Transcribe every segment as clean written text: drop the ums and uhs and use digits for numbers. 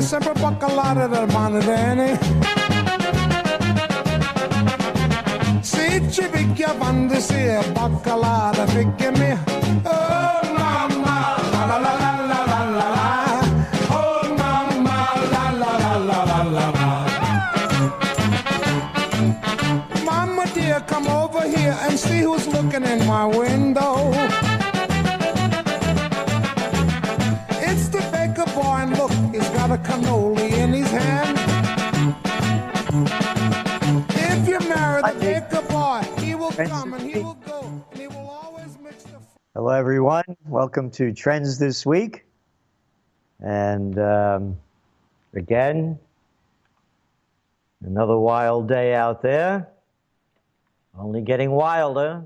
sempre bacalare del manedene. Se ci picchiavano si è bacalare perché me. Oh mamma, la la la la la la la la. Oh mamma, la la la la la la la. Mama dear, come over here and see who's looking in my window. It's the baker boy, and look, he's got a cannoli in his hand. If you marry the baker boy, he will come and he will go, and he will always mix the... Hello, everyone. Welcome to Trends This Week. And again, another wild day out there. Only getting wilder.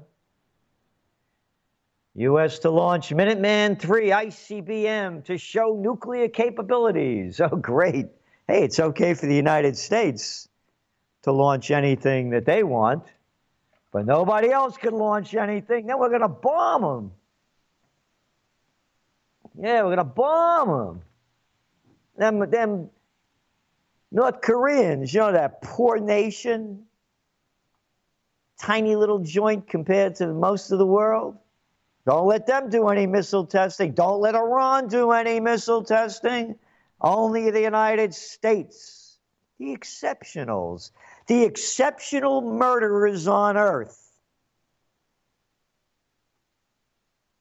U.S. to launch Minuteman III ICBM to show nuclear capabilities. Oh, great. Hey, it's okay for the United States to launch anything that they want, but nobody else can launch anything. Then we're going to bomb them. Yeah, we're going to bomb them. Them North Koreans, you know, that poor nation, tiny little joint compared to most of the world. Don't let them do any missile testing. Don't let Iran do any missile testing. Only the United States. The exceptionals. The exceptional murderers on Earth.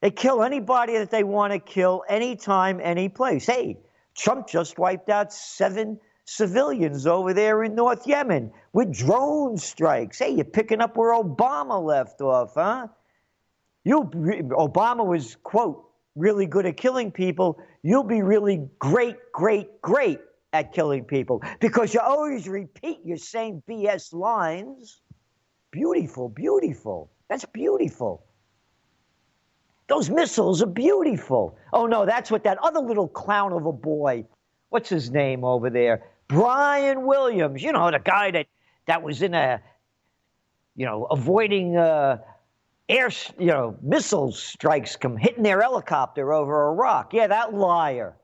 They kill anybody that they want to kill, anytime, any place. Hey, Trump just wiped out 7 civilians over there in North Yemen with drone strikes. Hey, you're picking up where Obama left off, huh? Obama was, quote, really good at killing people. You'll be really great at killing people because you always repeat your same BS lines. Beautiful, beautiful. That's beautiful. Those missiles are beautiful. Oh, no, that's what that other little clown of a boy, what's his name over there? Brian Williams, you know, the guy that was in avoiding missile strikes hitting their helicopter over Iraq. Yeah, that liar.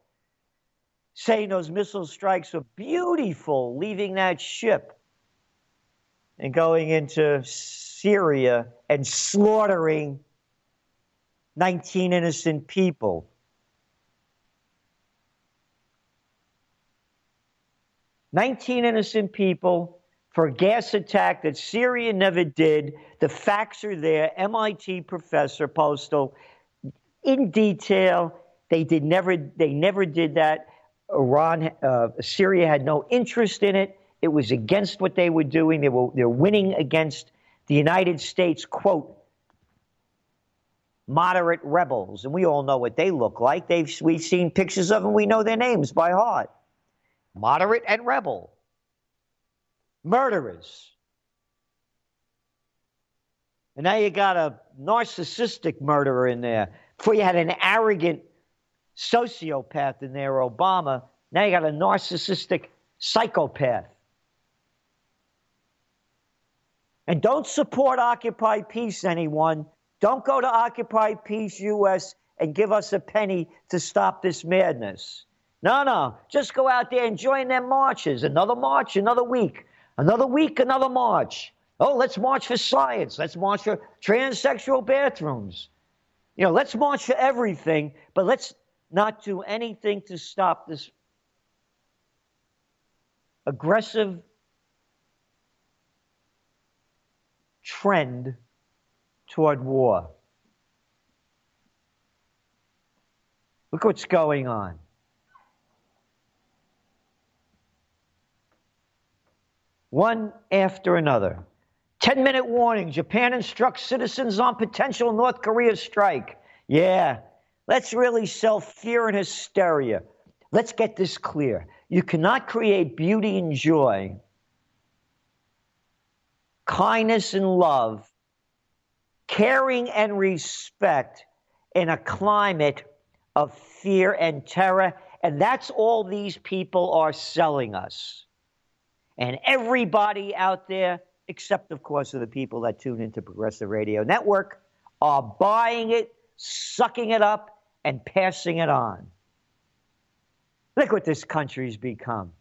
Saying those missile strikes were beautiful, leaving that ship and going into Syria and slaughtering 19 innocent people. 19 innocent people for a gas attack that Syria never did. The facts are there. MIT professor Postal, in detail. They never did that. Syria had no interest in it. It was against what they were doing. They're winning against the United States, quote, moderate rebels, and we all know what they look like. We've seen pictures of them. We know their names by heart. Moderate and rebel. Murderers. And now you got a narcissistic murderer in there. Before you had an arrogant sociopath in there, Obama. Now you got a narcissistic psychopath. And don't support Occupy Peace, anyone. Don't go to Occupy Peace US and give us a penny to stop this madness. No. Just go out there and join them marches. Another march, another week. Another week, another march. Oh, let's march for science. Let's march for transsexual bathrooms. Let's march for everything, but let's not do anything to stop this aggressive trend toward war. Look what's going on. One after another. 10-minute warning. Japan instructs citizens on potential North Korea strike. Yeah, let's really sell fear and hysteria. Let's get this clear. You cannot create beauty and joy, kindness and love, caring and respect in a climate of fear and terror. And that's all these people are selling us. And everybody out there, except, of course, for the people that tune into Progressive Radio Network, are buying it, sucking it up, and passing it on. Look what this country's become.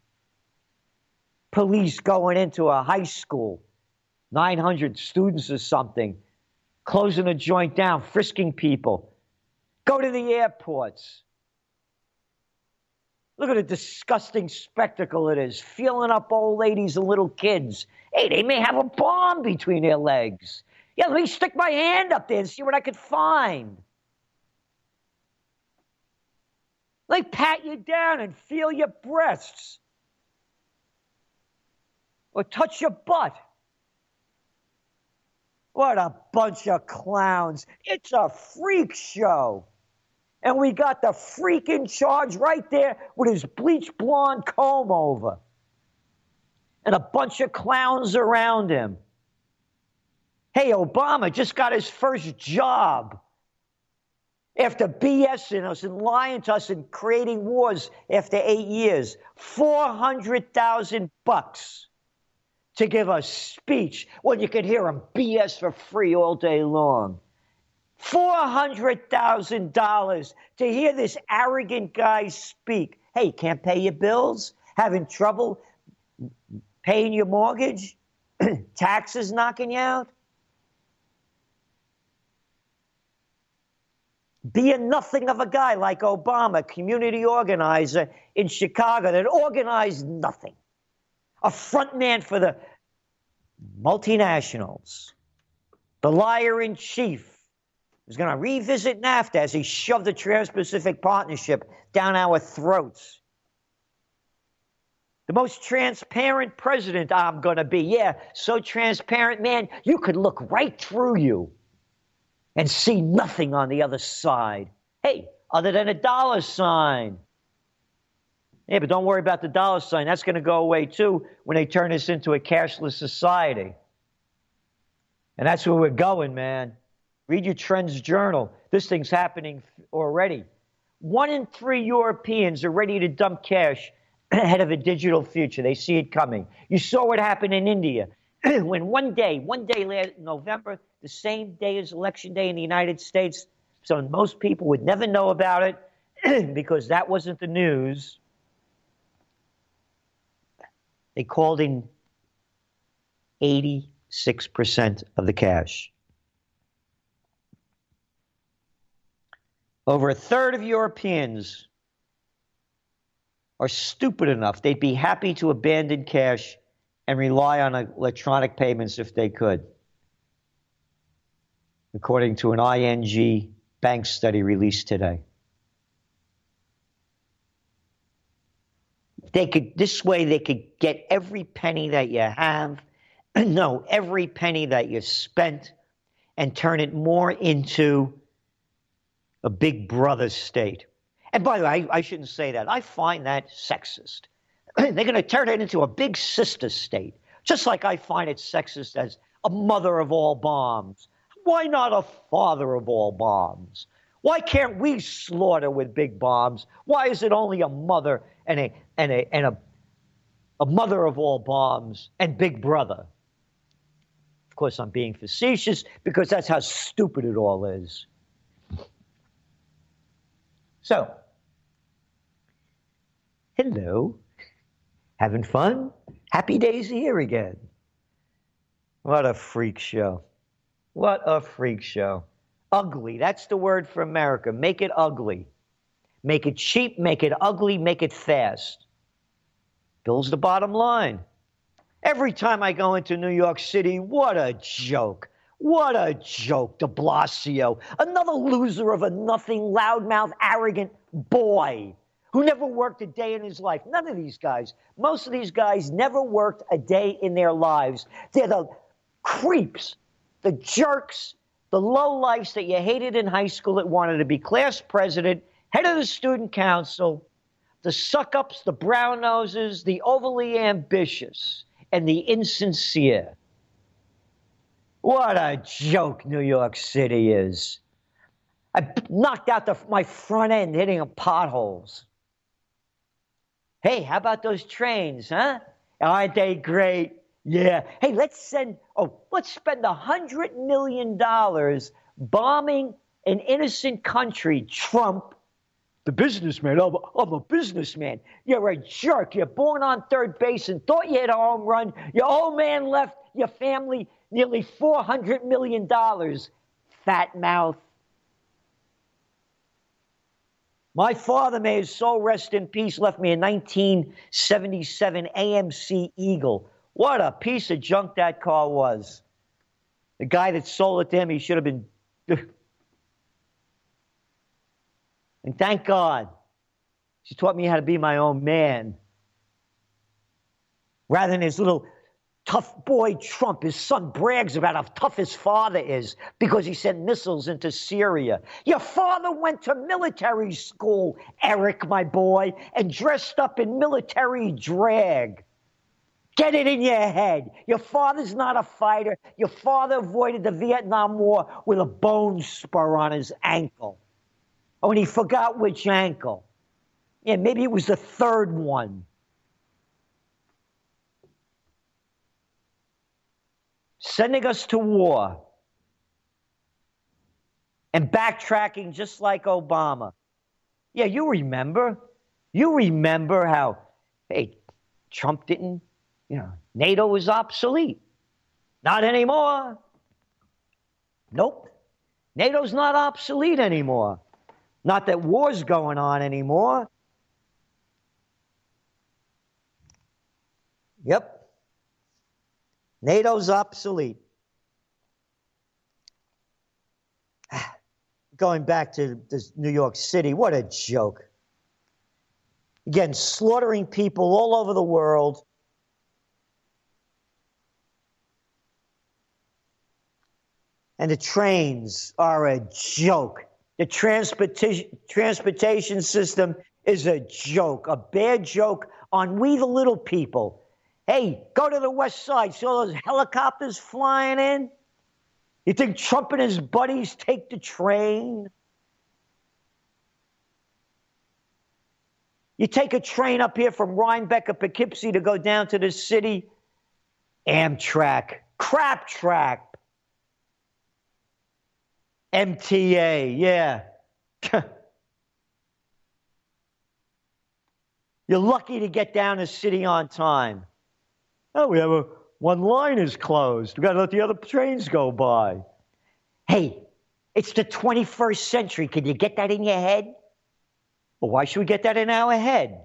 Police going into a high school, 900 students or something, closing a joint down, frisking people. Go to the airports. Look at the disgusting spectacle it is, feeling up old ladies and little kids. Hey, they may have a bomb between their legs. Yeah, let me stick my hand up there and see what I could find. Like pat you down and feel your breasts. Or touch your butt. What a bunch of clowns. It's a freak show. And we got the freak in charge right there with his bleach blonde comb over. And a bunch of clowns around him. Hey, Obama just got his first job. After BSing us and lying to us and creating wars after 8 years. $400,000 to give a speech when you could hear him BS for free all day long. $400,000 to hear this arrogant guy speak. Hey, can't pay your bills? Having trouble paying your mortgage? Taxes knocking you out? Be a nothing of a guy like Obama, community organizer in Chicago that organized nothing. A front man for the multinationals. The liar in chief. Is going to revisit NAFTA as he shoved the Trans-Pacific Partnership down our throats. The most transparent president I'm going to be. Yeah, so transparent, man, you could look right through you and see nothing on the other side. Hey, other than a dollar sign. Yeah, but don't worry about the dollar sign. That's going to go away, too, when they turn this into a cashless society. And that's where we're going, man. Read your Trends Journal. This thing's happening already. 1 in 3 Europeans are ready to dump cash ahead of a digital future. They see it coming. You saw what happened in India when one day last November, the same day as Election Day in the United States, so most people would never know about it because that wasn't the news. They called in 86% of the cash. Over a third of Europeans are stupid enough they'd be happy to abandon cash and rely on electronic payments if they could, according to an ING bank study released today. This way they could get every penny that you have, no, every penny that you spent, and turn it more into a big brother state. And by the way, I shouldn't say that. I find that sexist. They're going to turn it into a big sister state, just like I find it sexist as a mother of all bombs. Why not a father of all bombs? Why can't we slaughter with big bombs? Why is it only a mother and a mother of all bombs and big brother? Of course, I'm being facetious because that's how stupid it all is. So, hello, having fun? Happy days here again. What a freak show. What a freak show. Ugly, that's the word for America. Make it ugly. Make it cheap, make it ugly, make it fast. Bill's the bottom line. Every time I go into New York City, what a joke. What a joke, de Blasio. Another loser of a nothing, loudmouth, arrogant boy who never worked a day in his life. None of these guys. Most of these guys never worked a day in their lives. They're the creeps, the jerks, the lowlifes that you hated in high school that wanted to be class president, head of the student council, the suck-ups, the brown-noses, the overly ambitious, and the insincere. What a joke New York City is. I knocked out my front end hitting potholes. Hey, how about those trains, huh? Aren't they great? Yeah. Hey, let's spend $100 million bombing an innocent country, Trump, the businessman. I'm a businessman. You're a jerk. You're born on third base and thought you hit a home run. Your old man left your family nearly $400 million. Fat mouth. My father, may his soul rest in peace, left me a 1977 AMC Eagle. What a piece of junk that car was. The guy that sold it to him, he should have been... And thank God, she taught me how to be my own man. Rather than his little tough boy Trump. His son brags about how tough his father is because he sent missiles into Syria. Your father went to military school, Eric, my boy, and dressed up in military drag. Get it in your head. Your father's not a fighter. Your father avoided the Vietnam War with a bone spur on his ankle. Oh, and he forgot which ankle. Yeah, maybe it was the third one. Sending us to war and backtracking just like Obama. Yeah, you remember. You remember how, hey, Trump didn't, NATO was obsolete. Not anymore. Nope. NATO's not obsolete anymore. Not that war's going on anymore. Yep. NATO's obsolete. Going back to this New York City, what a joke. Again, slaughtering people all over the world. And the trains are a joke. The transportation system is a joke, a bad joke on we the little people. Hey, go to the West Side, see all those helicopters flying in? You think Trump and his buddies take the train? You take a train up here from Rhinebeck or Poughkeepsie to go down to the city? Amtrak, crap track. MTA, yeah. You're lucky to get down the city on time. Oh, we have one line is closed. We got to let the other trains go by. Hey, it's the 21st century. Can you get that in your head? Well, why should we get that in our head?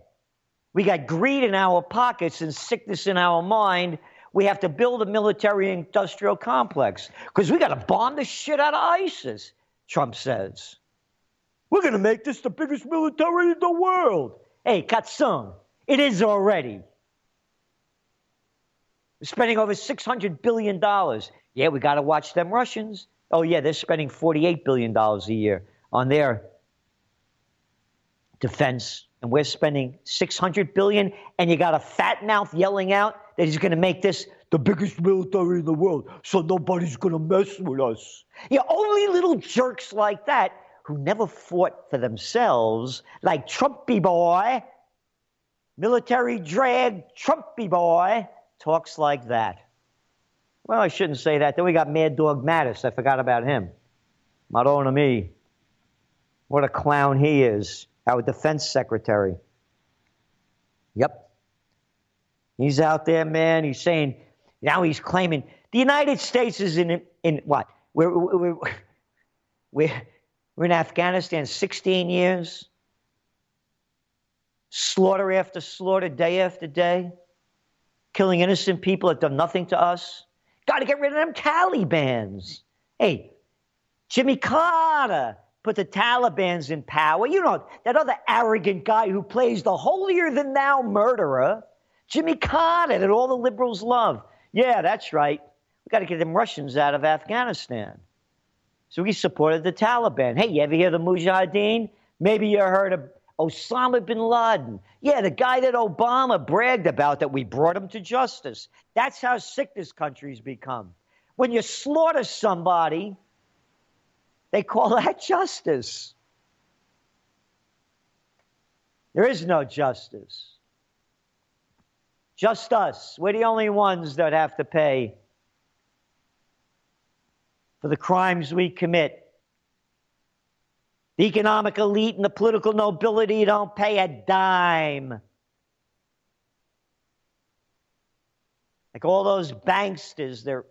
We got greed in our pockets and sickness in our mind. We have to build a military-industrial complex because we got to bomb the shit out of ISIS, Trump says. We're going to make this the biggest military in the world. Hey, Katsung, it is already. We're spending over $600 billion. Yeah, we got to watch them Russians. Oh, yeah, they're spending $48 billion a year on their defense, and we're spending $600 billion, and you got a fat mouth yelling out that he's going to make this the biggest military in the world, so nobody's going to mess with us. Yeah, only little jerks like that who never fought for themselves, like Trumpy boy, military drag Trumpy boy, talks like that. Well, I shouldn't say that. Then we got Mad Dog Mattis. I forgot about him. Madonna me. What a clown he is. Our defense secretary. Yep. He's out there, man. He's saying, now he's claiming the United States is in what? We're in Afghanistan 16 years. Slaughter after slaughter, day after day. Killing innocent people that done nothing to us. Got to get rid of them Talibans. Hey, Jimmy Carter put the Talibans in power. You know, that other arrogant guy who plays the holier-than-thou murderer, Jimmy Carter, that all the liberals love. Yeah, that's right. We got to get them Russians out of Afghanistan. So he supported the Taliban. Hey, you ever hear the Mujahideen? Maybe you heard of Osama bin Laden. Yeah, the guy that Obama bragged about, that we brought him to justice. That's how sick this country's become. When you slaughter somebody, they call that justice. There is no justice. Just us. We're the only ones that have to pay for the crimes we commit. The economic elite and the political nobility don't pay a dime. Like all those banksters, they're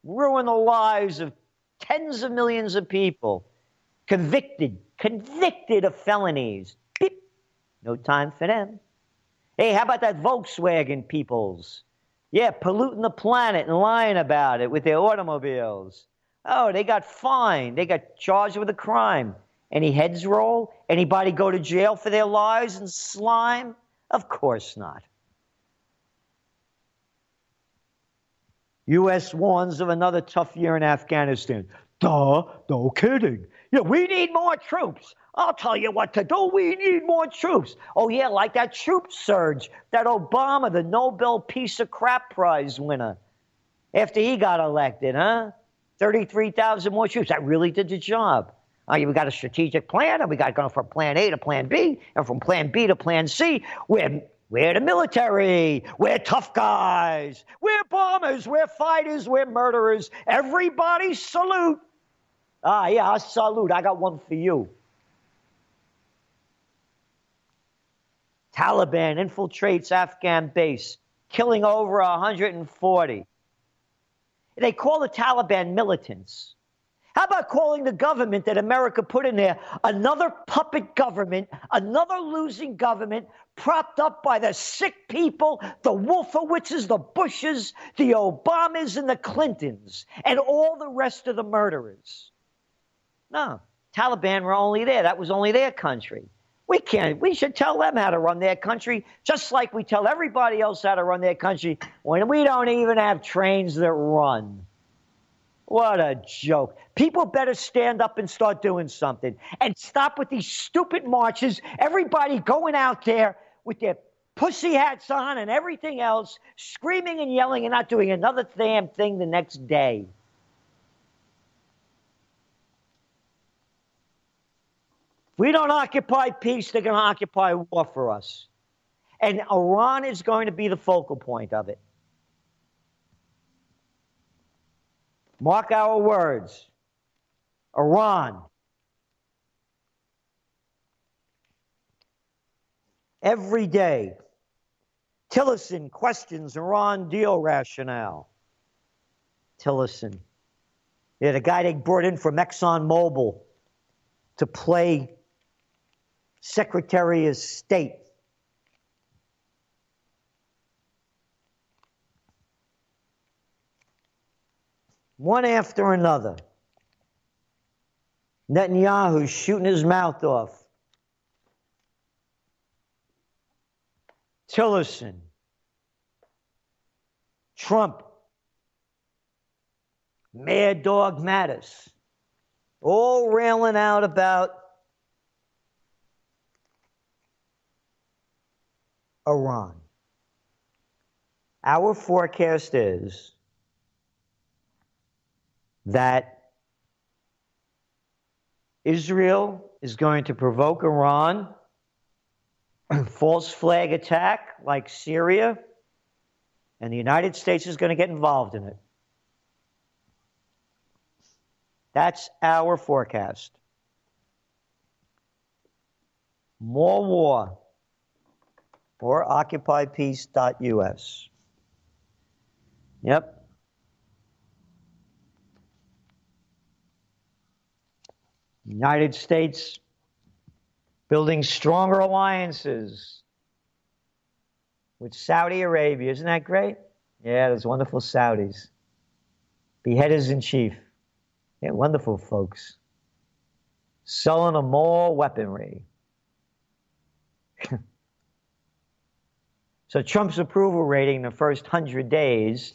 ruining the lives of tens of millions of people. Convicted of felonies. Beep. No time for them. Hey, how about that Volkswagen peoples? Yeah, polluting the planet and lying about it with their automobiles. Oh, they got fined. They got charged with a crime. Any heads roll? Anybody go to jail for their lies and slime? Of course not. U.S. warns of another tough year in Afghanistan. Duh, no kidding. Yeah, we need more troops. I'll tell you what to do. We need more troops. Oh, yeah, like that troop surge that Obama, the Nobel Peace of Crap Prize winner, after he got elected, huh? 33,000 more troops. That really did the job. We got a strategic plan, and we got going from plan A to plan B, and from plan B to plan C. We're the military. We're tough guys. We're bombers. We're fighters. We're murderers. Everybody salute. Yeah, I salute. I got one for you. Taliban infiltrates Afghan base, killing over 140. They call the Taliban militants. How about calling the government that America put in there another puppet government, another losing government, propped up by the sick people, the Wolfowitzes, the Bushes, the Obamas, and the Clintons, and all the rest of the murderers? No, Taliban were only there. That was only their country. We should tell them how to run their country, just like we tell everybody else how to run their country when we don't even have trains that run. What a joke. People better stand up and start doing something and stop with these stupid marches. Everybody going out there with their pussy hats on and everything else, screaming and yelling and not doing another damn thing the next day. If we don't occupy peace, they're going to occupy war for us. And Iran is going to be the focal point of it. Mark our words. Iran. Every day, Tillerson questions Iran deal rationale. Tillerson. Yeah, the guy they brought in from ExxonMobil to play Secretary of State. One after another. Netanyahu shooting his mouth off. Tillerson. Trump. Mad Dog Mattis. All railing out about Iran. Our forecast is that Israel is going to provoke Iran, false flag attack like Syria, and the United States is going to get involved in it. That's our forecast. More war. Or occupypeace.us. Yep. United States building stronger alliances with Saudi Arabia. Isn't that great? Yeah, those wonderful Saudis. Beheaders in chief. Yeah, wonderful folks. Selling them more weaponry. So Trump's approval rating in the first 100 days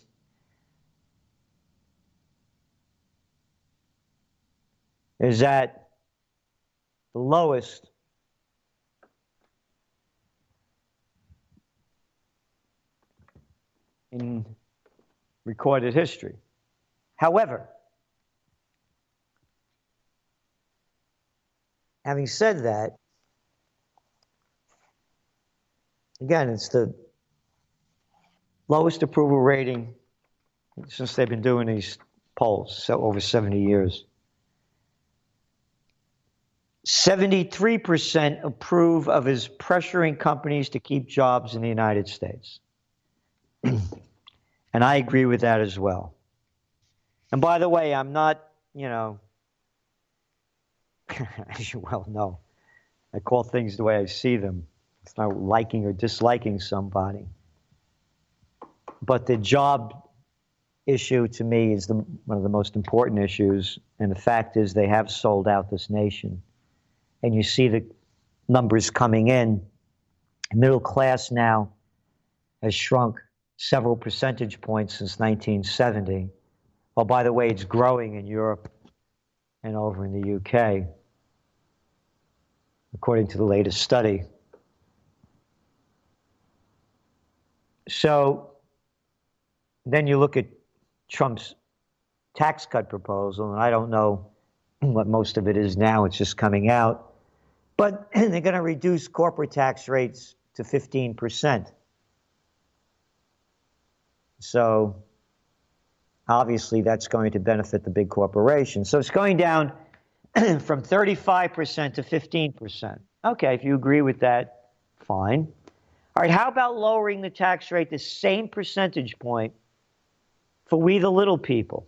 is at the lowest in recorded history. However, having said that, again, it's the lowest approval rating since they've been doing these polls, so over 70 years. 73% approve of his pressuring companies to keep jobs in the United States. And I agree with that as well. And by the way, I'm not, as you well know, I call things the way I see them. It's not liking or disliking somebody. But the job issue to me is one of the most important issues. And the fact is they have sold out this nation. And you see the numbers coming in. Middle class now has shrunk several percentage points since 1970. Oh, by the way, it's growing in Europe and over in the UK, according to the latest study. So then you look at Trump's tax cut proposal, and I don't know what most of it is now. It's just coming out. But they're going to reduce corporate tax rates to 15%. So obviously that's going to benefit the big corporations. So it's going down from 35% to 15%. Okay, if you agree with that, fine. All right, how about lowering the tax rate the same percentage point for we the little people?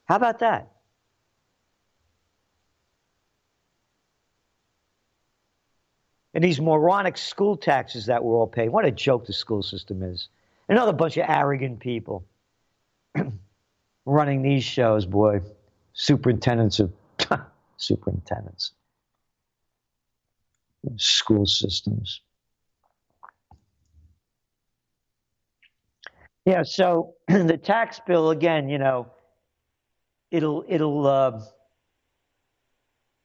How about that? And these moronic school taxes that we're all paying. What a joke the school system is. Another bunch of arrogant people running these shows, boy. Superintendents of superintendents. School systems. Yeah, so the tax bill, again, it'll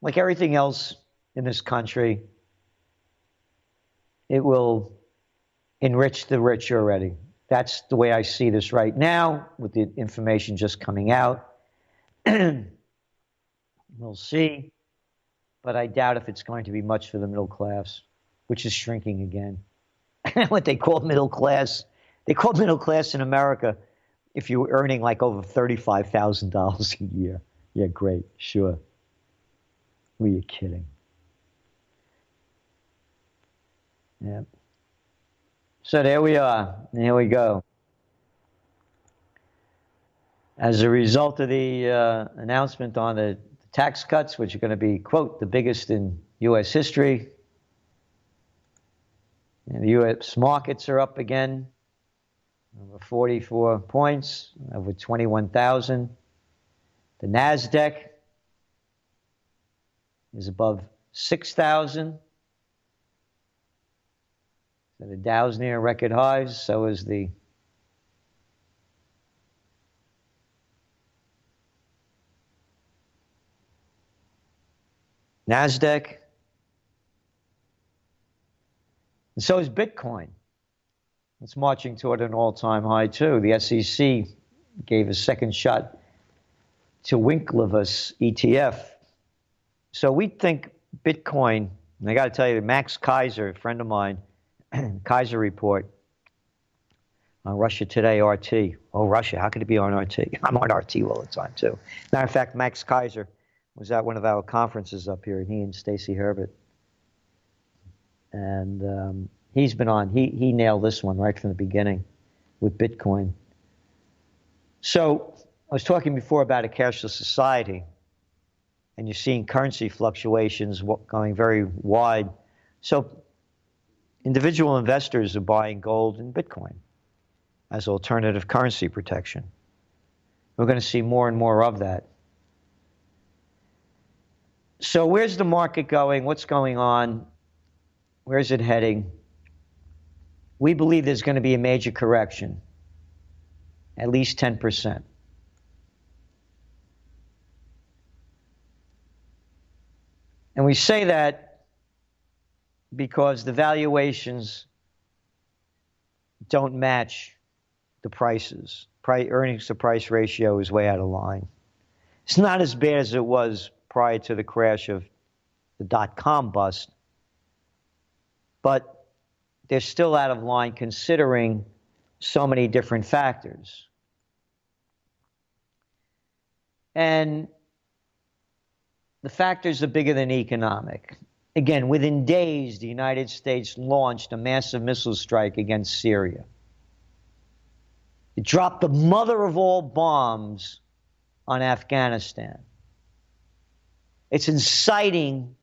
like everything else in this country, it will enrich the rich already. That's the way I see this right now with the information just coming out. We'll see, but I doubt if it's going to be much for the middle class, which is shrinking again. What they call middle class, they call middle class in America if you're earning like over $35,000 a year. Yeah, great, sure. Who are you kidding? Yeah. So there we are. Here we go. As a result of the announcement on the tax cuts, which are going to be, quote, the biggest in U.S. history, and the U.S. markets are up again, over 44 points, over 21,000. The NASDAQ is above 6,000. So the Dow's near record highs, so is the NASDAQ. And so is Bitcoin. It's marching toward an all-time high, too. The SEC gave a second shot to Winklevoss ETF. So we think Bitcoin, and I got to tell you, Max Kaiser, a friend of mine, Kaiser report on Russia Today, RT. Oh, Russia, how could it be on RT? I'm on RT all the time, too. Matter of fact, Max Kaiser was at one of our conferences up here, and he and Stacey Herbert. And he's been on. He nailed this one right from the beginning with Bitcoin. So I was talking before about a cashless society, and you're seeing currency fluctuations going very wide. So individual investors are buying gold and Bitcoin as alternative currency protection. We're going to see more and more of that. So where's the market going? What's going on? Where's it heading? We believe there's going to be a major correction, at least 10%. And we say that because the valuations don't match the prices. Earnings to price ratio is way out of line. It's not as bad as it was prior to the crash of the dot-com bust, but they're still out of line considering so many different factors. And the factors are bigger than economic. Again, within days, the United States launched a massive missile strike against Syria. It dropped the mother of all bombs on Afghanistan. It's inciting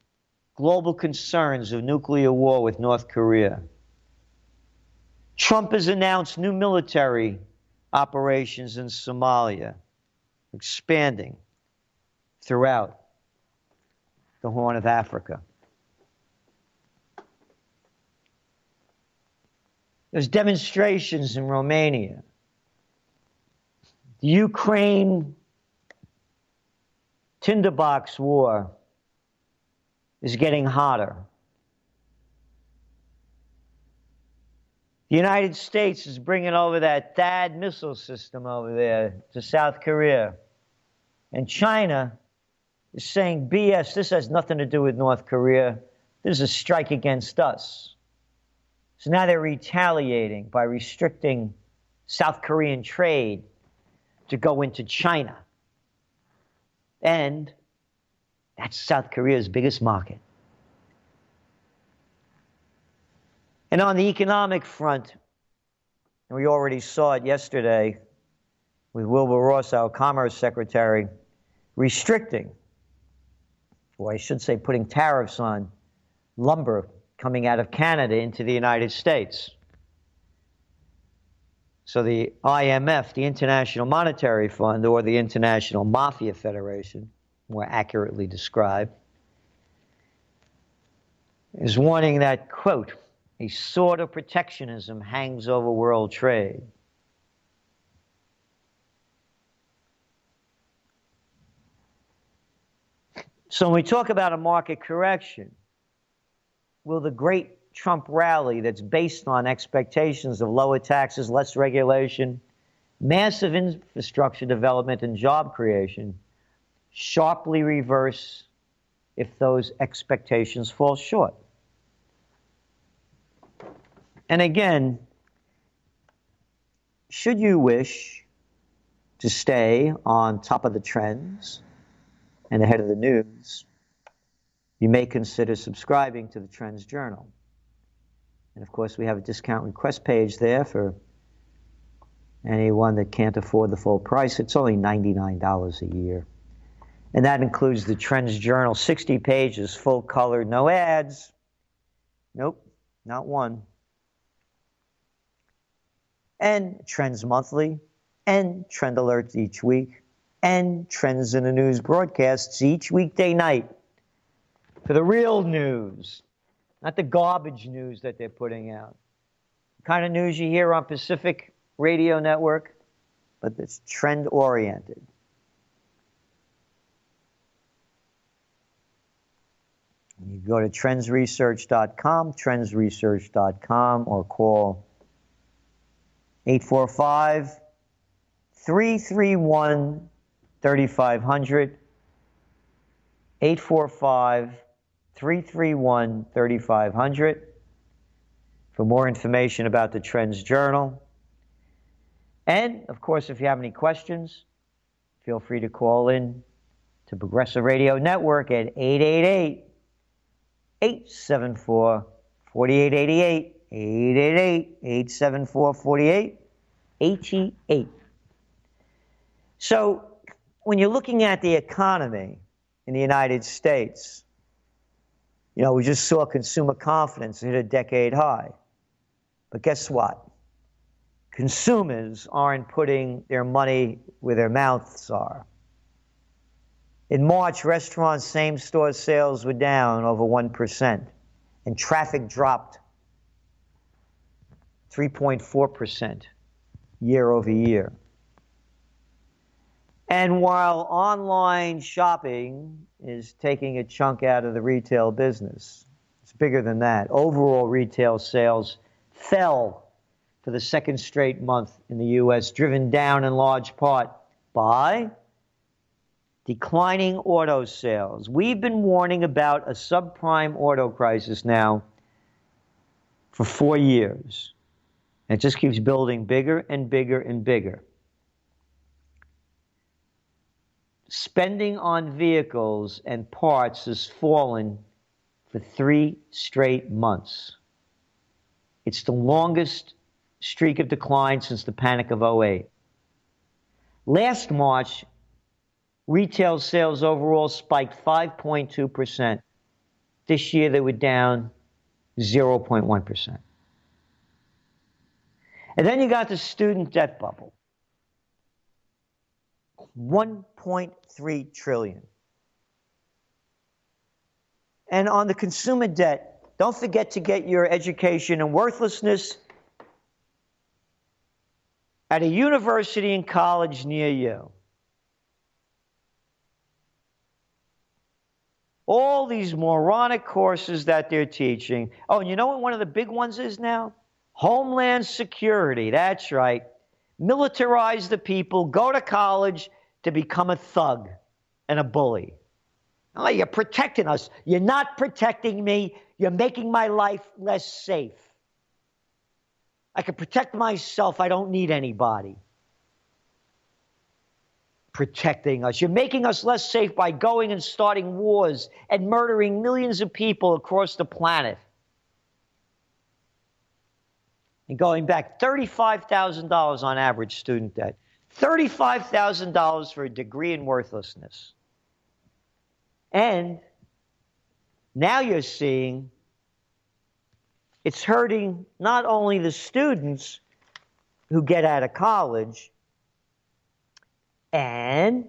global concerns of nuclear war with North Korea. Trump has announced new military operations in Somalia, expanding throughout the Horn of Africa. There's demonstrations in Romania. The Ukraine tinderbox war is getting hotter. The United States is bringing over that THAAD missile system over there to South Korea. And China is saying, BS, this has nothing to do with North Korea. This is a strike against us. So now they're retaliating by restricting South Korean trade to go into China. And that's South Korea's biggest market. And on the economic front, and we already saw it yesterday with Wilbur Ross, our Commerce Secretary, restricting, or I should say putting tariffs on lumber coming out of Canada into the United States. So the IMF, the International Monetary Fund, or the International Mafia Federation, more accurately described, is warning that, quote, a sword of protectionism hangs over world trade. So when we talk about a market correction, will the great Trump rally that's based on expectations of lower taxes, less regulation, massive infrastructure development, and job creation sharply reverse if those expectations fall short? And again, should you wish to stay on top of the trends and ahead of the news, you may consider subscribing to the Trends Journal. And of course, we have a discount request page there for anyone that can't afford the full price. It's only $99 a year. And that includes the Trends Journal, 60 pages, full color, no ads. Nope, not one. And Trends Monthly, and Trend Alerts each week, and Trends in the News broadcasts each weekday night for the real news, not the garbage news that they're putting out. The kind of news you hear on Pacific Radio Network, but it's trend-oriented. You go to trendsresearch.com, trendsresearch.com, or call 845-331-3500, 845-331-3500 for more information about the Trends Journal. And, of course, if you have any questions, feel free to call in to Progressive Radio Network at 888-874-4888, 888-874-4888. So when you're looking at the economy in the United States, you know, we just saw consumer confidence hit a decade high. But guess what? Consumers aren't putting their money where their mouths are. In March, restaurant same-store sales were down over 1%, and traffic dropped 3.4% year over year. And while online shopping is taking a chunk out of the retail business, it's bigger than that. Overall retail sales fell for the second straight month in the U.S., driven down in large part by declining auto sales. We've been warning about a subprime auto crisis now for 4 years. And it just keeps building bigger and bigger and bigger. spending on vehicles and parts has fallen for 3 straight months. It's the longest streak of decline since the panic of '08. Last March, retail sales overall spiked 5.2%. This year they were down 0.1%. And then you got the student debt bubble. 1.3 trillion. And on the consumer debt, don't forget to get your education and worthlessness at a university and college near you. All these moronic courses that they're teaching. Oh, and you know what one of the big ones is now? Homeland Security. That's right. Militarize the people, go to college to become a thug and a bully. Oh, you're protecting us. You're not protecting me. You're making my life less safe. I can protect myself. I don't need anybody protecting us. You're making us less safe by going and starting wars and murdering millions of people across the planet. And going back, $35,000 on average student debt. $35,000 for a degree in worthlessness. And now you're seeing it's hurting not only the students who get out of college and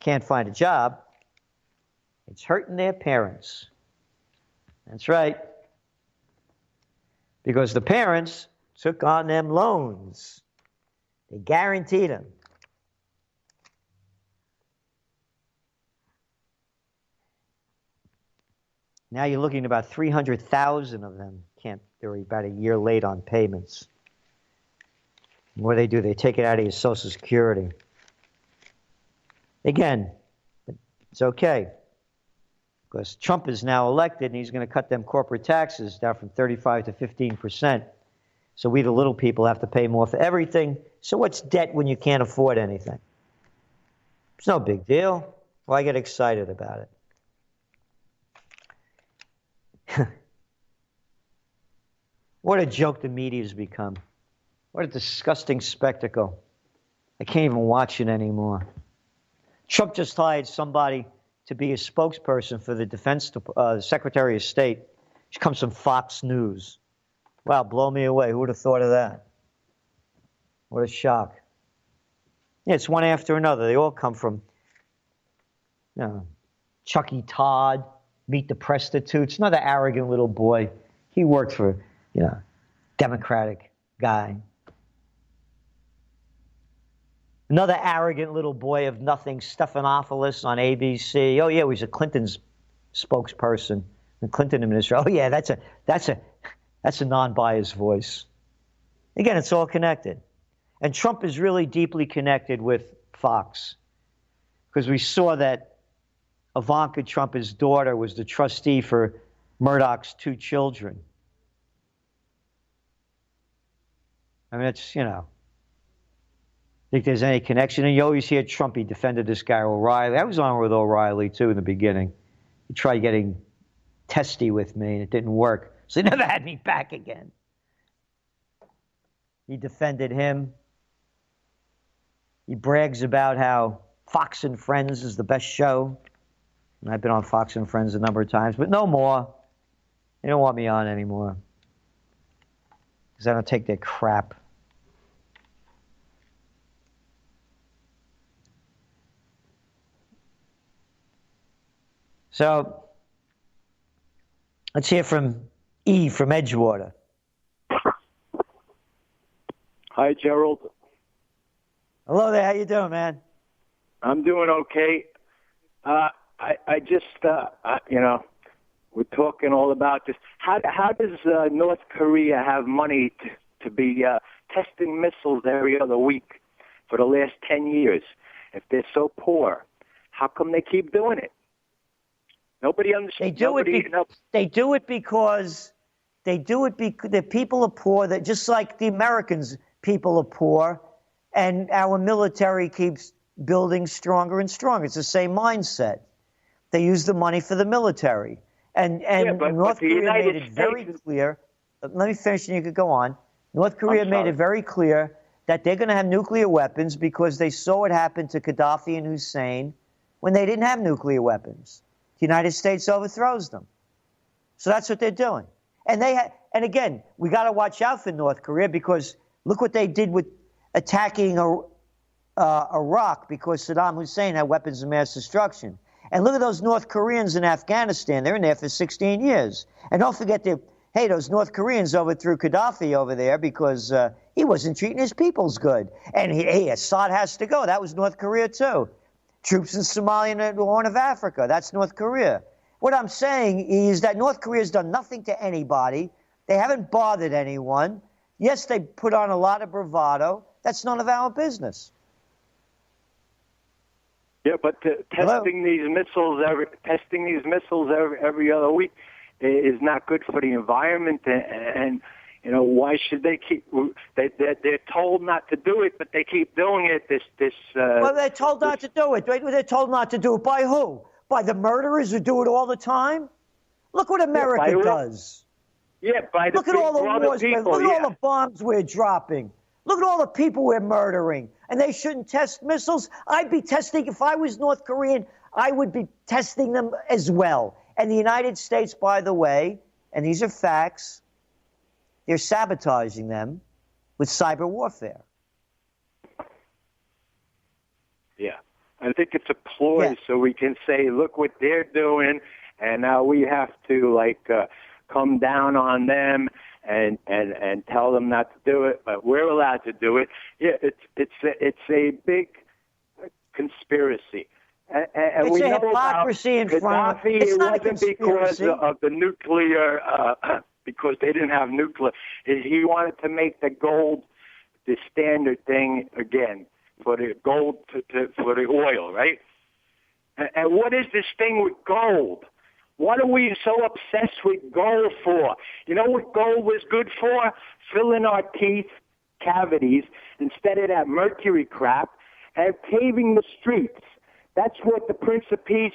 can't find a job, it's hurting their parents. That's right. Because the parents took on them loans. They guaranteed them. Now you're looking at about 300,000 of them. They're about a year late on payments. And what do? They take it out of your Social Security. Again, it's okay. Because Trump is now elected, and he's going to cut them corporate taxes down from 35 to 15%. So we, the little people, have to pay more for everything. So what's debt when you can't afford anything? It's no big deal. Why get excited about it? What a joke the media's become. What a disgusting spectacle. I can't even watch it anymore. Trump just hired somebody to be a spokesperson for the Defense Secretary of State. She comes from Fox News. Wow, blow me away. Who would have thought of that? What a shock. Yeah, it's one after another. They all come from, Chucky Todd, Meet the Prostitutes, another arrogant little boy. He worked for, Democratic guy. Another arrogant little boy of nothing, Stephanopoulos on ABC. Oh yeah, he was a Clinton's spokesperson, the Clinton administration. Oh yeah, that's a non-biased voice. Again, it's all connected. And Trump is really deeply connected with Fox, because we saw that Ivanka Trump, his daughter, was the trustee for Murdoch's 2 children. I mean, it's, think there's any connection. And you always hear Trump, he defended this guy O'Reilly. I was on with O'Reilly, too, in the beginning. He tried getting testy with me, and it didn't work. So he never had me back again. He defended him. He brags about how Fox and Friends is the best show. And I've been on Fox and Friends a number of times, but no more. They don't want me on anymore, because I don't take their crap. So let's hear from E from Edgewater. Hi, Gerald. Hello there. How you doing, man? I'm doing okay. I just, we're talking all about this. How does North Korea have money to be testing missiles every other week for the last 10 years? If they're so poor, how come they keep doing it? Nobody understands. They do it because the people are poor. That just like the Americans, people are poor, and our military keeps building stronger and stronger. It's the same mindset. They use the money for the military. And North Korea made it very clear. Let me finish and you could go on. North Korea made it very clear that they're going to have nuclear weapons because they saw what happened to Gaddafi and Hussein when they didn't have nuclear weapons. The United States overthrows them. So that's what they're doing. And and again, we got to watch out for North Korea because look what they did with attacking Iraq because Saddam Hussein had weapons of mass destruction. And look at those North Koreans in Afghanistan. They're in there for 16 years. And don't forget those North Koreans overthrew Gaddafi over there because he wasn't treating his peoples good. And Assad has to go. That was North Korea too. Troops in Somalia and the Horn of Africa. That's North Korea. What I'm saying is that North Korea has done nothing to anybody. They haven't bothered anyone. Yes, they put on a lot of bravado. That's none of our business. Yeah, but testing these missiles every other week is not good for the environment. And you know, why should they keep? They're told not to do it, but they keep doing it. Well, they're told not to do it. They're told not to do it by who? By the murderers who do it all the time? Look what America does. Yeah, by the look at all the wars. People, look at all the bombs we're dropping. Look at all the people we're murdering. And they shouldn't test missiles. I'd be testing, if I was North Korean, I would be testing them as well. And the United States, by the way, and these are facts, they're sabotaging them with cyber warfare. Yeah. I think it's a ploy so we can say, look what they're doing, and now we have to, come down on them and tell them not to do it, but we're allowed to do it. Yeah, it's a big conspiracy. And it's we a know hypocrisy about in front of Gaddafi, it's it not wasn't because of the nuclear, because they didn't have nuclear. He wanted to make the gold the standard thing again for the gold for the oil, right? And what is this thing with gold? What are we so obsessed with gold for? You know what gold was good for? Filling our teeth cavities instead of that mercury crap and paving the streets. That's what the Prince of Peace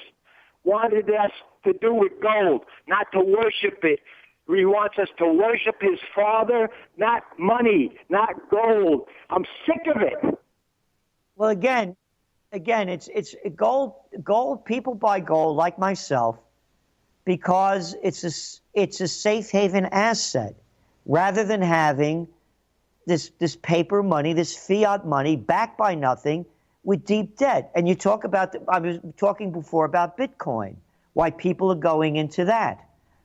wanted us to do with gold, not to worship it. He wants us to worship his Father, not money, not gold. I'm sick of it. Well, again, it's gold. Gold. People buy gold, like myself, because it's a safe haven asset, rather than having this paper money, this fiat money backed by nothing with deep debt. And you talk about I was talking before about Bitcoin, why people are going into that,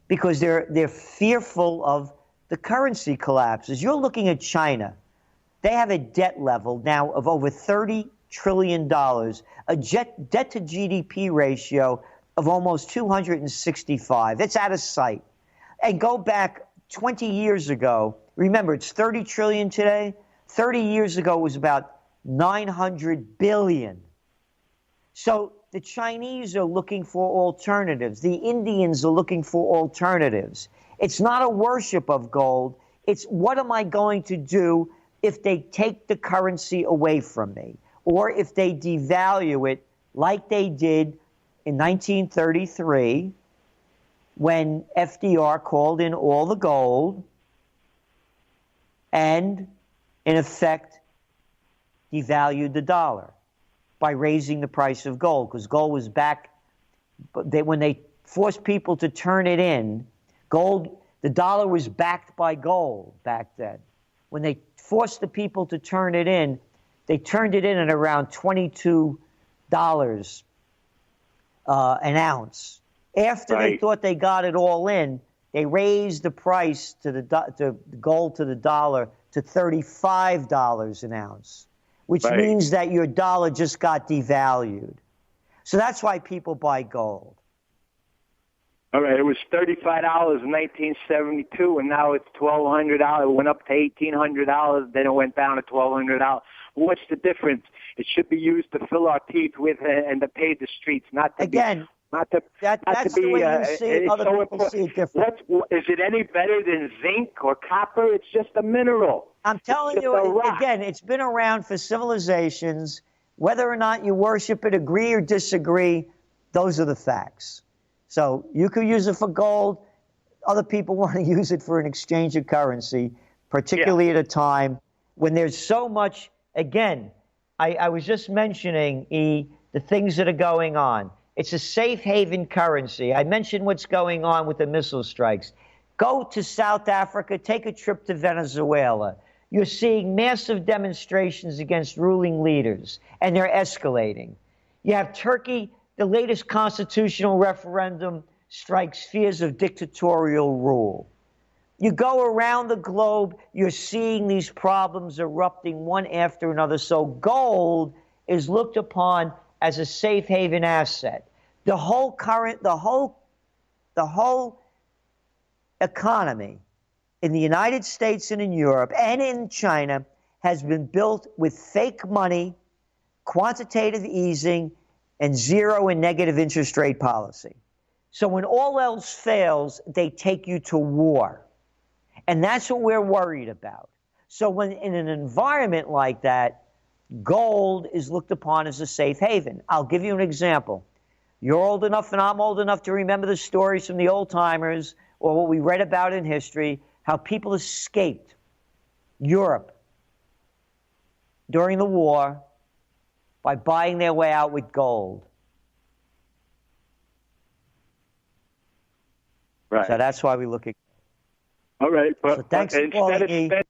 because they're fearful of the currency collapses. You're looking at China. They have a debt level now of over $30 trillion, a debt to GDP ratio of almost 265. It's out of sight. And go back 20 years ago. Remember, it's 30 trillion today. 30 years ago it was about 900 billion. So the Chinese are looking for alternatives. The Indians are looking for alternatives. It's not a worship of gold. It's what am I going to do if they take the currency away from me, or if they devalue it like they did in 1933 when FDR called in all the gold and, in effect, devalued the dollar by raising the price of gold, because gold was back. When they forced people to turn it in, gold, the dollar was backed by gold back then. When they forced the people to turn it in, they turned it in at around $22 an ounce. After they thought they got it all in, they raised the price to the gold to the dollar to $35 an ounce, which means that your dollar just got devalued. So that's why people buy gold. All right, it was $35 in 1972, and now it's $1,200. It went up to $1,800, then it went down to $1,200. What's the difference? It should be used to fill our teeth with and to pay the streets, not to again. That's the way you see it. Other people see it different. Is it any better than zinc or copper? It's just a mineral. I'm telling you, again, it's been around for civilizations. Whether or not you worship it, agree or disagree, those are the facts. So you could use it for gold. Other people want to use it for an exchange of currency, particularly at a time when there's so much. Again, I was just mentioning the things that are going on. It's a safe haven currency. I mentioned what's going on with the missile strikes. Go to South Africa, take a trip to Venezuela. You're seeing massive demonstrations against ruling leaders, and they're escalating. You have Turkey, the latest constitutional referendum strikes fears of dictatorial rule. You go around the globe, you're seeing these problems erupting one after another. So gold is looked upon as a safe haven asset. The whole economy in the United States and in Europe and in China has been built with fake money, quantitative easing, and zero and negative interest rate policy. So when all else fails, they take you to war. And that's what we're worried about. So when in an environment like that, gold is looked upon as a safe haven. I'll give you an example. You're old enough and I'm old enough to remember the stories from the old timers or what we read about in history, how people escaped Europe during the war by buying their way out with gold. Right. So that's why we look at. All right, but, So thanks but for instead calling of me. spending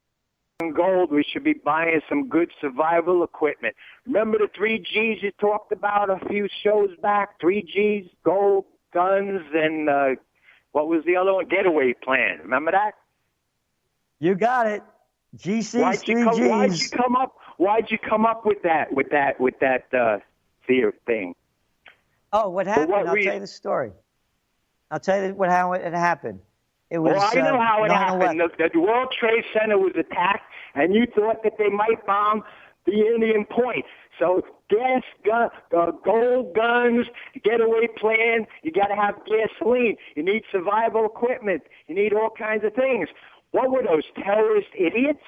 on gold, we should be buying some good survival equipment. Remember the 3Gs you talked about a few shows back? 3Gs, gold, guns, and what was the other one? Getaway plan. Remember that? You got it. GCs, Why'd you 3Gs. Why'd you come up with that fear thing? Oh, what happened? I'll tell you the story. I'll tell you how it happened. It was, Well, I know how it 9/11. happened. The World Trade Center was attacked, and you thought that they might bomb the Indian Point. So gold guns, getaway plan, you got to have gasoline. You need survival equipment. You need all kinds of things. What were those terrorist idiots?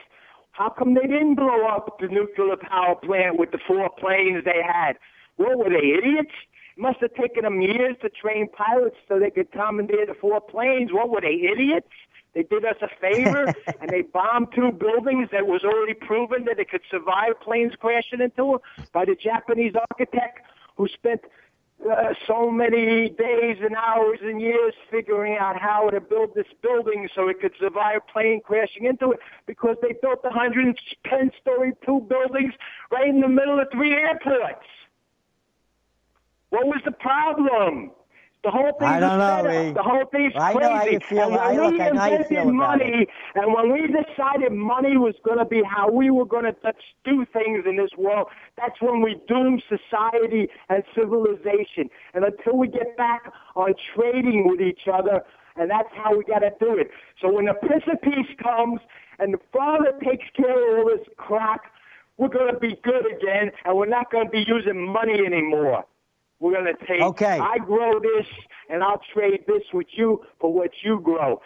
How come they didn't blow up the nuclear power plant with the 4 planes they had? What were they, idiots? It must have taken them years to train pilots so they could commandeer the 4 planes. What were they, idiots? They did us a favor, and they bombed 2 buildings that was already proven that it could survive planes crashing into them by the Japanese architect who spent so many days and hours and years figuring out how to build this building so it could survive plane crashing into it, because they built 110-story 2 buildings right in the middle of 3 airports. What was the problem? The whole thing The whole thing's crazy. I know how you feel. And when we invented money, and when we decided money was going to be how we were going to do things in this world, that's when we doomed society and civilization. And until we get back on trading with each other, and that's how we got to do it. So when the Prince of Peace comes and the Father takes care of all this crap, we're going to be good again, and we're not going to be using money anymore. We're going to take, I grow this, and I'll trade this with you for what you grow.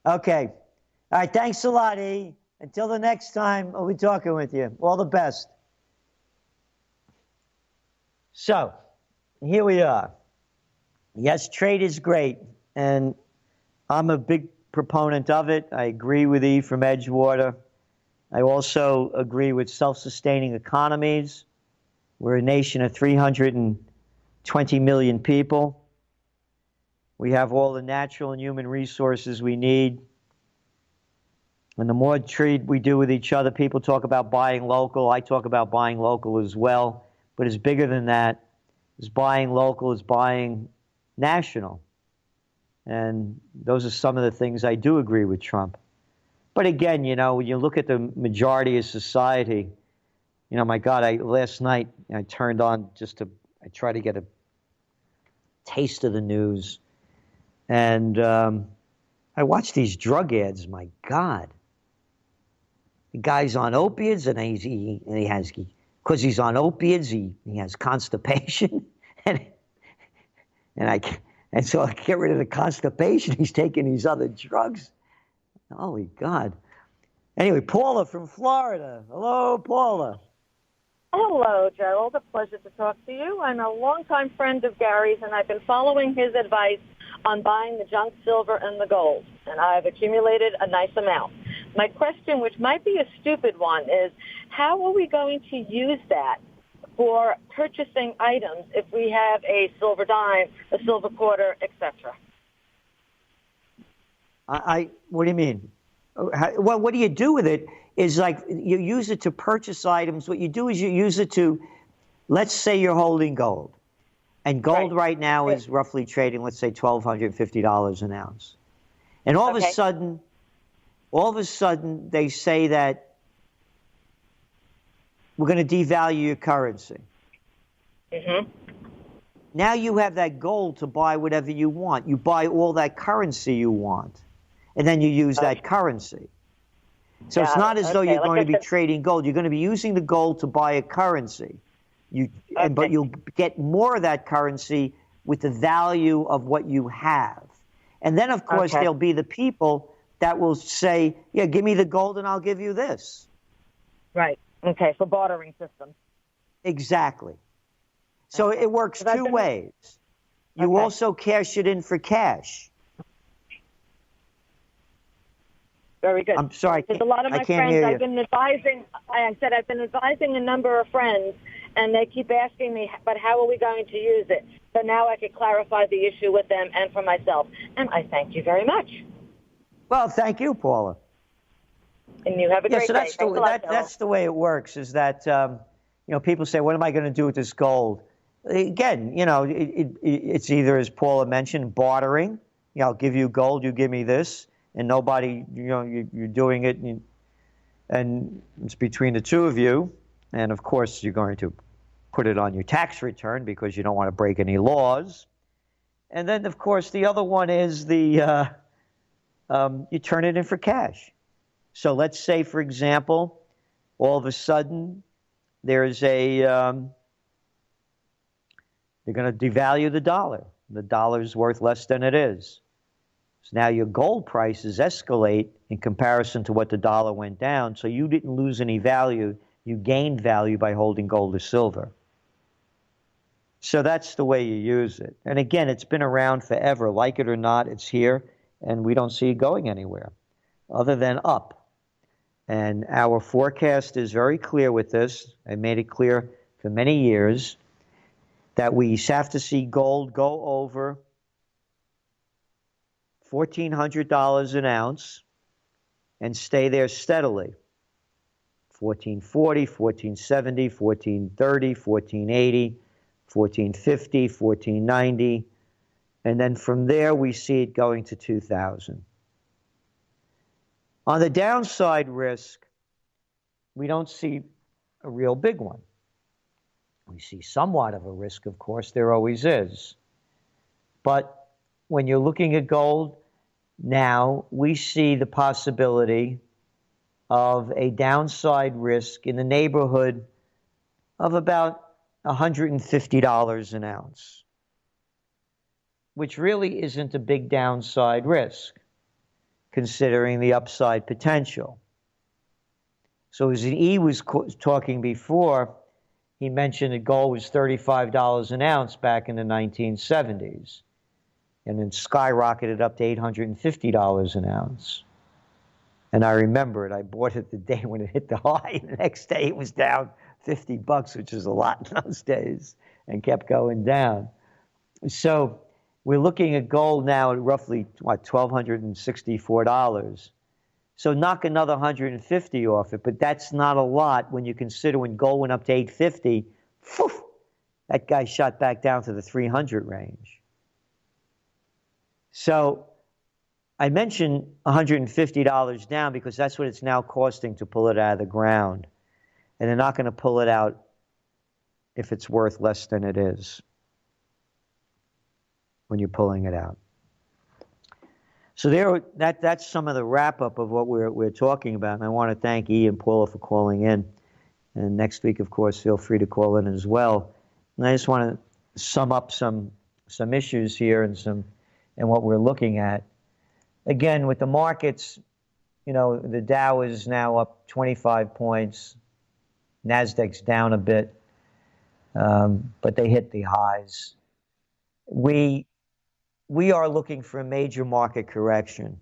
Okay. All right, thanks a lot, E. Until the next time, I'll be talking with you. All the best. So, here we are. Yes, trade is great, and I'm a big proponent of it. I agree with E from Edgewater. I also agree with self-sustaining economies. We're a nation of 320 million people. We have all the natural and human resources we need. And the more trade we do with each other, people talk about buying local. I talk about buying local as well. But it's bigger than that. It's buying local, it's buying national. And those are some of the things I do agree with Trump. But again, you know, when you look at the majority of society, you know, my God, last night I turned on I try to get a taste of the news. And I watched these drug ads, my God. The guy's on opiates, and because he's on opiates, he has constipation. and so I get rid of the constipation. He's taking these other drugs. Holy God. Anyway, Paula from Florida. Hello, Paula. Hello, Gerald. A pleasure to talk to you. I'm a longtime friend of Gary's, and I've been following his advice on buying the junk silver and the gold, and I've accumulated a nice amount. My question, which might be a stupid one, is how are we going to use that for purchasing items if we have a silver dime, a silver quarter, etc.? What do you mean? Well, what do you do with it is like you use it to purchase items. What you do is you use it to, let's say you're holding gold. And gold right now is roughly trading, let's say, $1,250 an ounce. And all of a sudden, they say that we're going to devalue your currency. Mm-hmm. Now you have that gold to buy whatever you want. You buy all that currency you want. And then you use that currency. So it's not as though you're going to be trading gold. You're going to be using the gold to buy a currency. But you'll get more of that currency with the value of what you have. And then, of course, there'll be the people that will say, yeah, give me the gold and I'll give you this. Right. Okay, for bartering systems. Exactly. So it works two ways. You also cash it in for cash. Very good. I'm sorry. Because a lot of my friends, I've been advising a number of friends, and they keep asking me, but how are we going to use it? So now I can clarify the issue with them and for myself. And I thank you very much. Well, thank you, Paula. And you have a great day. That's the way it works, is that, people say, what am I going to do with this gold? Again, it's either, as Paula mentioned, bartering. I'll give you gold, you give me this. And nobody, you're doing it, and it's between the two of you. And, of course, you're going to put it on your tax return because you don't want to break any laws. And then, of course, the other one is you turn it in for cash. So let's say, for example, all of a sudden there's they're going to devalue the dollar. The dollar's worth less than it is. So now your gold prices escalate in comparison to what the dollar went down. So you didn't lose any value. You gained value by holding gold or silver. So that's the way you use it. And again, it's been around forever. Like it or not, it's here. And we don't see it going anywhere other than up. And our forecast is very clear with this. I made it clear for many years that we have to see gold go over $1,400 an ounce and stay there steadily. 1440, 1470, 1430, 1480, 1450, 1490. And then from there, we see it going to 2000. On the downside risk, we don't see a real big one. We see somewhat of a risk, of course, there always is. But when you're looking at gold, now we see the possibility of a downside risk in the neighborhood of about $150 an ounce, which really isn't a big downside risk, considering the upside potential. So as E was talking before, he mentioned that gold was $35 an ounce back in the 1970s. And then skyrocketed up to $850 an ounce. And I remember it. I bought it the day when it hit the high. The next day it was down $50, which is a lot in those days, and kept going down. So we're looking at gold now at roughly, $1,264. So knock another $150 off it, but that's not a lot when you consider when gold went up to $850, that guy shot back down to the 300 range. So I mentioned $150 down because that's what it's now costing to pull it out of the ground. And they're not going to pull it out if it's worth less than it is when you're pulling it out. So that's some of the wrap-up of what we're talking about. And I want to thank E and Paula for calling in. And next week, of course, feel free to call in as well. And I just want to sum up some issues here and what we're looking at. Again, with the markets, the Dow is now up 25 points. NASDAQ's down a bit, but they hit the highs. We are looking for a major market correction.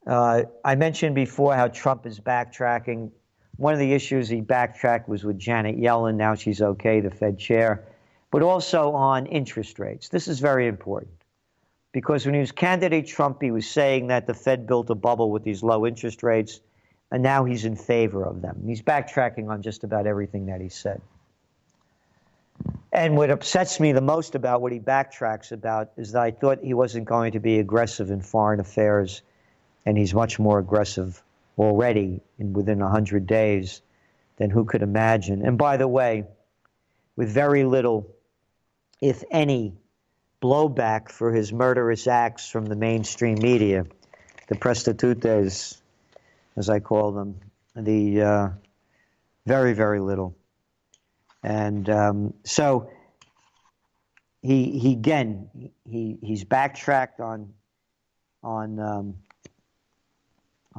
I mentioned before how Trump is backtracking. One of the issues he backtracked was with Janet Yellen. Now she's okay, the Fed chair, but also on interest rates. This is very important because when he was candidate Trump, he was saying that the Fed built a bubble with these low interest rates, and now he's in favor of them. He's backtracking on just about everything that he said. And what upsets me the most about what he backtracks about is that I thought he wasn't going to be aggressive in foreign affairs, and he's much more aggressive already within 100 days than who could imagine. And by the way, with very little, if any, blowback for his murderous acts from the mainstream media, the prostitutes, as I call them, the very, very little. And so he's backtracked on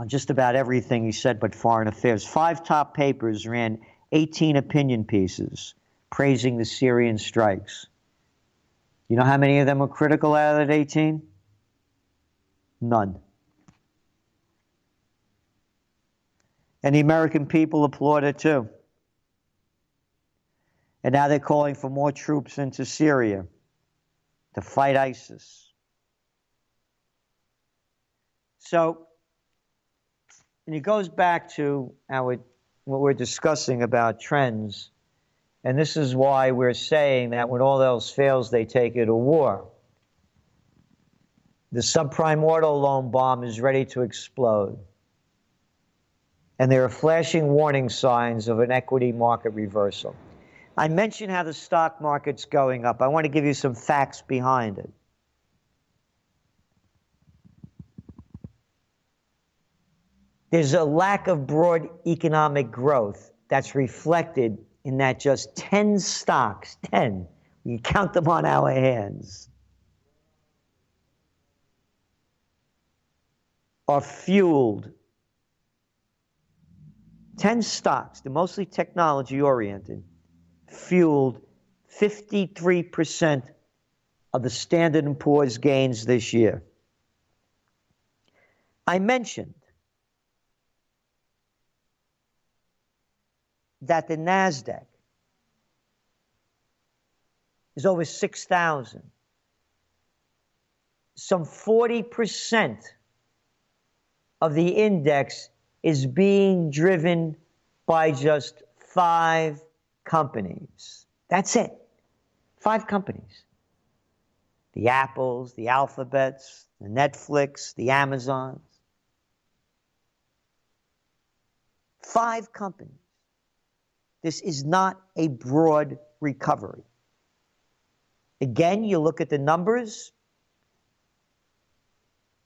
just about everything he said but foreign affairs. 5 top papers ran 18 opinion pieces praising the Syrian strikes. You know how many of them were critical out of that 18? None. And the American people applauded too. And now they're calling for more troops into Syria to fight ISIS. So, and it goes back to what we're discussing about trends. And this is why we're saying that when all else fails, they take it to war. The subprime auto loan bomb is ready to explode. And there are flashing warning signs of an equity market reversal. I mentioned how the stock market's going up. I want to give you some facts behind it. There's a lack of broad economic growth that's reflected in that just 10 stocks, 10, you count them on our hands, are fueled. 10 stocks, they're mostly technology-oriented, fueled 53% of the Standard & Poor's gains this year. I mentioned that the NASDAQ is over 6,000. Some 40% of the index is being driven by just 5 companies. That's it. 5 companies. The Apples, the Alphabets, the Netflix, the Amazons. 5 companies. This is not a broad recovery. Again, you look at the numbers.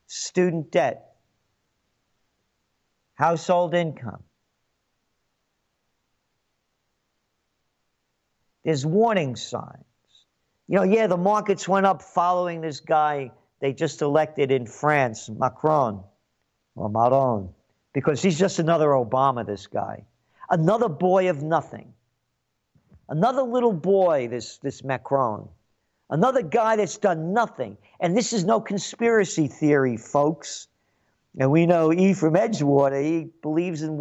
Student debt. Household income. There's warning signs. You know, yeah, the markets went up following this guy they just elected in France, Macron, or Maron, because he's just another Obama, this guy. Another boy of nothing. Another little boy, this Macron. Another guy that's done nothing. And this is no conspiracy theory, folks. And we know E from Edgewater, he believes in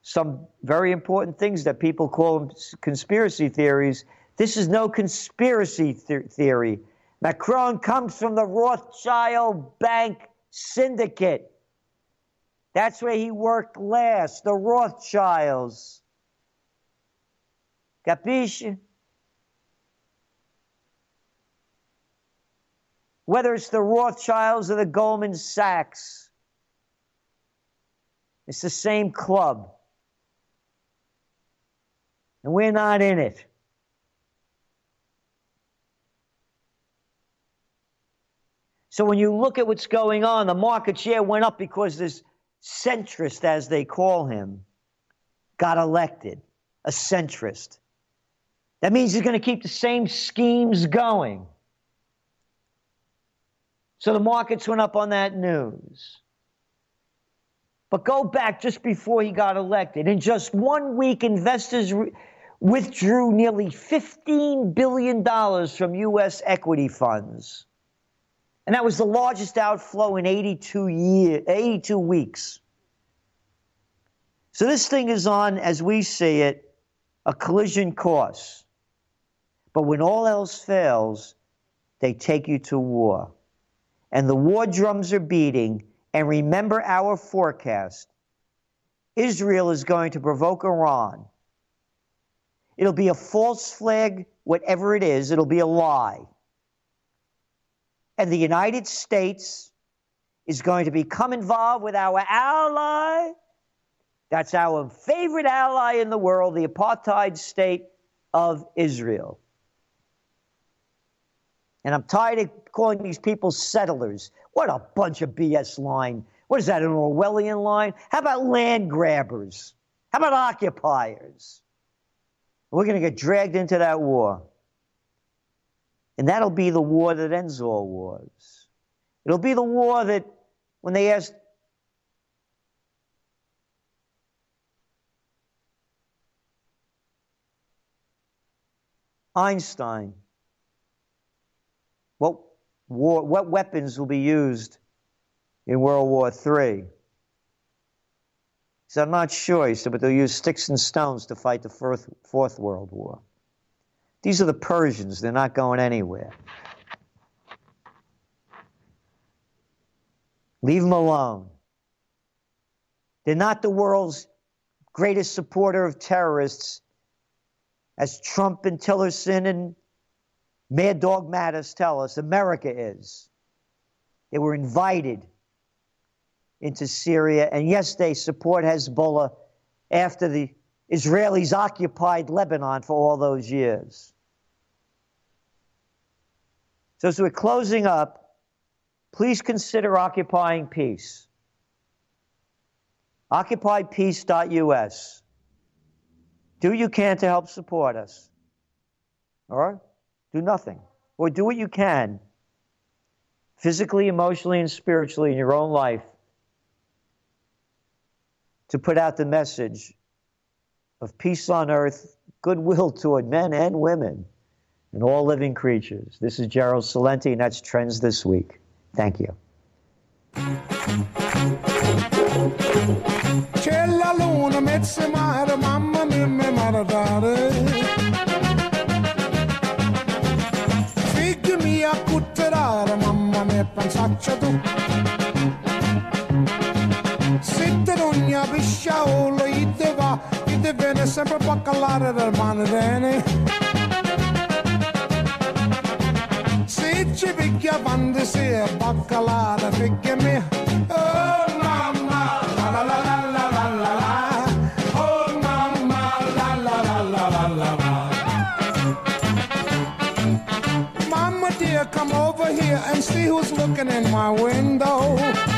some very important things that people call conspiracy theories. This is no conspiracy theory. Macron comes from the Rothschild Bank Syndicate. That's where he worked last, the Rothschilds. Capisce? Whether it's the Rothschilds or the Goldman Sachs, it's the same club. And we're not in it. So when you look at what's going on, the market share went up because this centrist, as they call him, got elected. A centrist. That means he's going to keep the same schemes going. So the markets went up on that news. But go back just before he got elected. In just 1 week, investors withdrew nearly $15 billion from U.S. equity funds. And that was the largest outflow in 82 weeks. So this thing is on, as we see it, a collision course. But when all else fails, they take you to war. And the war drums are beating. And remember our forecast. Israel is going to provoke Iran. It'll be a false flag, whatever it is. It'll be a lie. And the United States is going to become involved with our ally. That's our favorite ally in the world, the apartheid state of Israel. And I'm tired of calling these people settlers. What a bunch of BS line. What is that, an Orwellian line? How about land grabbers? How about occupiers? We're going to get dragged into that war. And that'll be the war that ends all wars. It'll be the war that, when they asked Einstein, what weapons will be used in World War III? He said, I'm not sure. He said, but they'll use sticks and stones to fight the Fourth World War. These are the Persians. They're not going anywhere. Leave them alone. They're not the world's greatest supporter of terrorists, as Trump and Tillerson and Mad Dog Mattis tell us. America is. They were invited into Syria, and yes, they support Hezbollah after the Israelis occupied Lebanon for all those years. So as we're closing up, please consider occupying peace. OccupyPeace.us. Do what you can to help support us. Or do nothing. Or do what you can, physically, emotionally, and spiritually in your own life, to put out the message of peace on earth, goodwill toward men and women, and all living creatures. This is Gerald Celente, and that's Trends This Week. Thank you. C'è la luna, mezza mare, mamma mia, mi maradare. Figli mia, cutterare, mamma mia, pensaccia tu. Sitte ogni pisciaolo, ite va, ite viene sempre a calare del mano bene. Se ci picchia quando si è baccalata, figli mia, oh mamma, la la la la la la la la, oh mamma, la la la la la la la. Mama dear, come over here and see who's looking in my window.